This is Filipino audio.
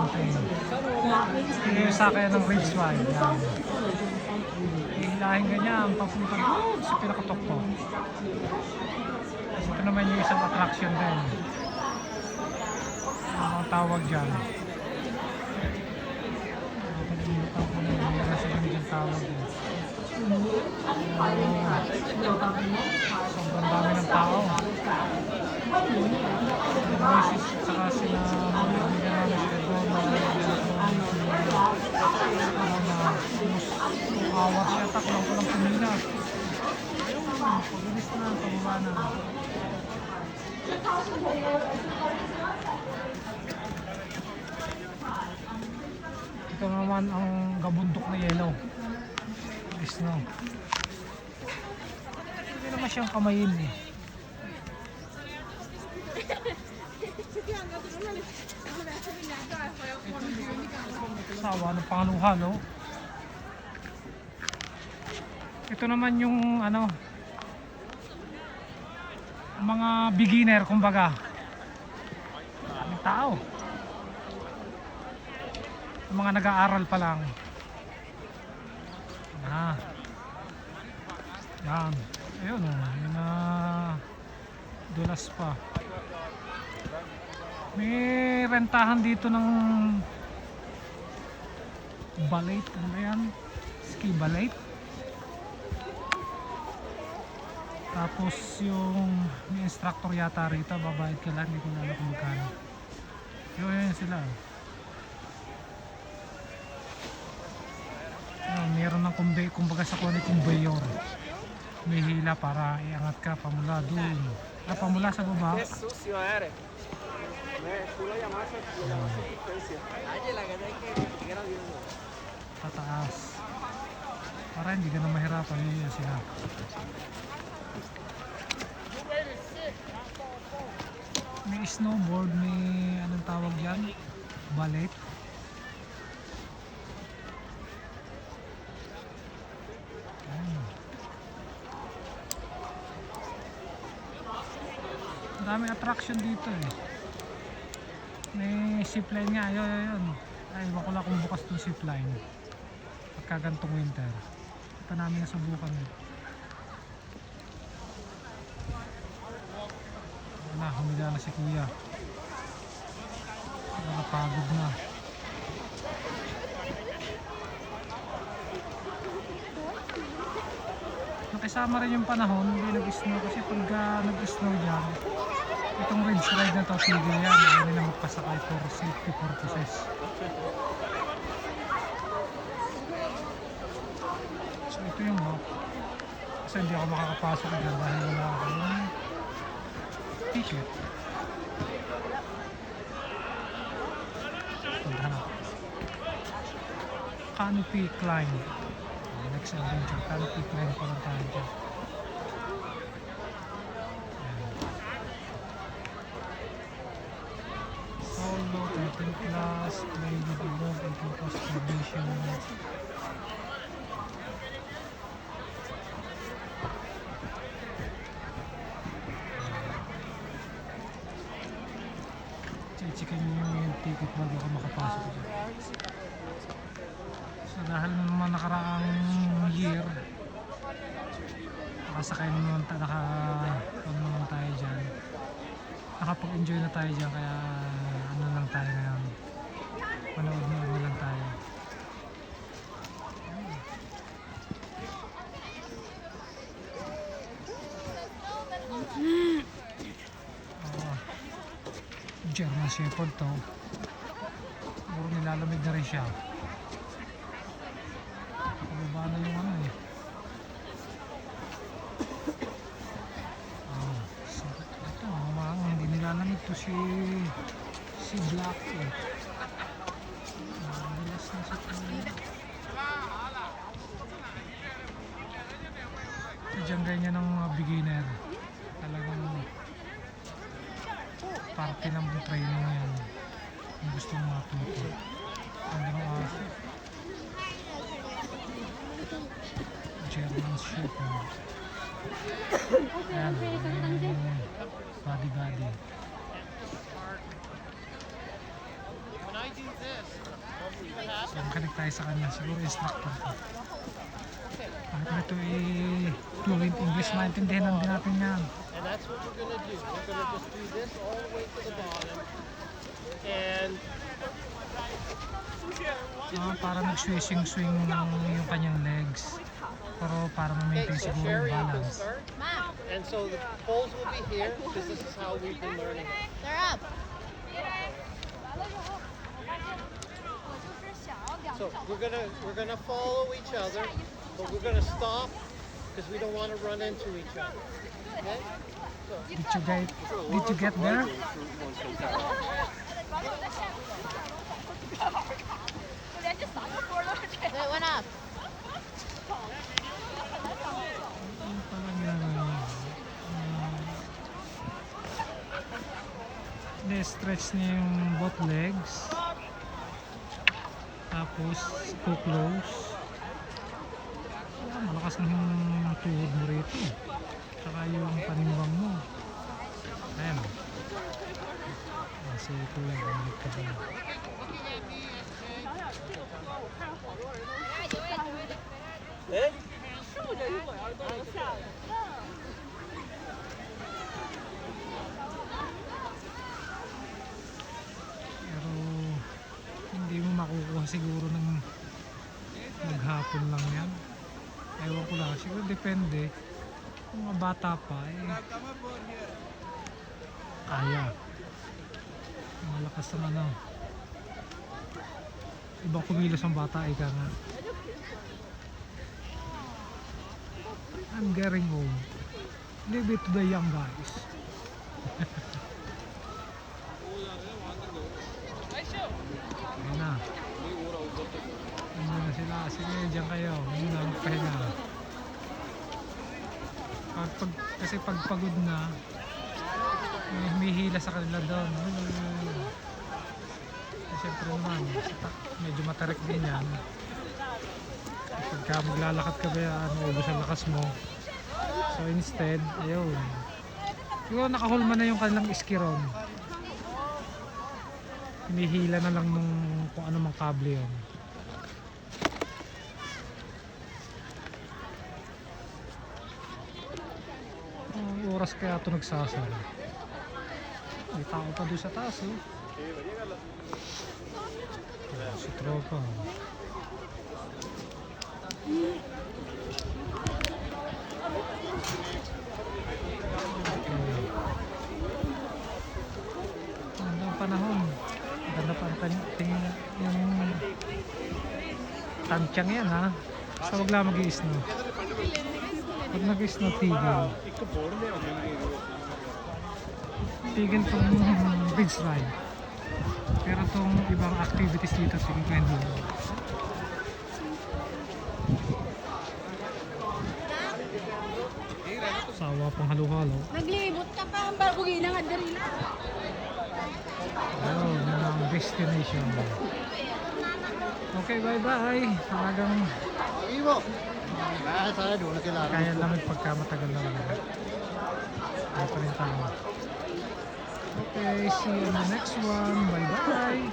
mountain. Yung sa akin ng ridge ride. Yan. Ihilahin ganyan, papunta doon sa pinakatukto. Ito naman yung isang attraction din. Ano ang tawag dyan? Nakalimutan ko na yung restaurant dyan tawag dyan. Sobrang dami ng tao. Saka sila nabigyan namin sila doon hours yata ko lang pumila. Pabilis na, pababa na. Ito naman ang gabundok na yellow. Snow. Hindi naman siyang kamayin eh. Sawa ng pangaluhalo. Ito naman yung ano, mga beginner kumbaga. Ang tao. Mga nag-aaral pa lang. Yan. Ayun o. Yun na dulas pa. May rentahan dito ng ballet. Ano ba yan? Ski ballet. Tapos yung may instructor yata rito. Babayad ka lang. Hindi ko na alam kung magkano. Yun sila. Meron ng kumbaga sa kuwan ng conveyor. May hila para iangat ka pamula doon. Pamula sa baba. Pataas. Para hindi ka na mahirapan. Yun sila. May snowboard. May anong tawag yan? Ballet. Daming attraction dito eh. May zipline nga, ayun. Ay, wala ko lang kung bukas itong zipline pagka gantong winter. Ito namin nasubukan eh. Wala, humiga na si kuya. Nakapagod na. Nakisama rin yung panahon, hindi nag-snow kasi pagka nag-snow dyan, itong ridge ride na to, tigil yan, hindi nila magpasakay for safety purposes. So ito yung lock. Kasi hindi ako makakapasok dyan dahil wala ako yung ticket. Canopy climb. Next adventure, canopy climb pa lang tayo dyan. Solo, 13 plus, play with the dog, 18 plus probation. Chichikin nyo yung ticket bago ako makapasok dyan. So dahil naman nakaraang year, nakasakay naman tayo dyan, nakapag-enjoy na tayo dyan, kaya ano lang tayo ngayon, manood na lang tayo. German Shepherd to, puro nilalamig na rin siya. Nakababa na yung ano eh. So, ito, hindi nilalamig to si Black eh. Bilas na siya to. Diyan ganyan ng mga beginner. Talagang parte ng training na yan. Kung gusto mong matuto. Hanggang German Shepherd. Ayan, body. when I do this, see what happens? So, connect tayo sa kanya. Siguro instructor ko. Bakit na ito fluent English, maintindihan din natin yan. And that's what we're gonna do. We're gonna just do this all the way to the bottom. And Para nag-swing ng yung kanyang legs. Pero para okay, ma-maintain so siguro yung Sherry will balance. start. And so the poles will be here because this is how we've been learning it. They're up. So we're gonna follow each other, but we're gonna stop because we don't want to run into each other. Okay? So Did you get there? They went up. Ano pala ginagawa niya? Stretch niya yung both legs. Tapos, close. Malakas ng tuhod mo rito. Tsaka yung panimbang mo. Ayan. Kasi ito lang. Bumalik ka ba? Pero hindi mo makukuha siguro ng maghapon lang yan. Ewan ko lang, siguro depende. Kung mga bata pa kaya. Malakas ang ano. Ibang kumilos ang bata, ika nga. I'm getting old. Leave it to the young guys. Ayan na. Ayan na sila. Sige, dyan kayo. Ayan na, magpahinga. Kasi pag pagod na, may hila sa kanila doon. Siyempre naman, medyo matarik din yan. Pagka maglalakad ka ba, ubos ang lakas mo. So instead, ayun. Siguro nakahulma na yung kanilang iskiron. Hinihila na lang nung kung ano mang kable yun. Ang oras kaya ito nagsasara. May tao pa doon sa taas, oh. Si tropa. Magandang panahon. Maganda pa ang tingin yung tantyang yan, ha. Basta wag lang mag-i-snow. Pag nag-i-snow, tigil. Tigil tong beach ride. Pero tong ibang activities dito, tingin ko hindi. Sawa pang halo-halo. Naglibot ka pa ang babugi ng Adarina. Ayun, yun ang destination. Okay, bye-bye. Talagang kaya lamig pagka matagal na lang. Kaya pa rin tayo. Okay, see you in the next one. Bye-bye.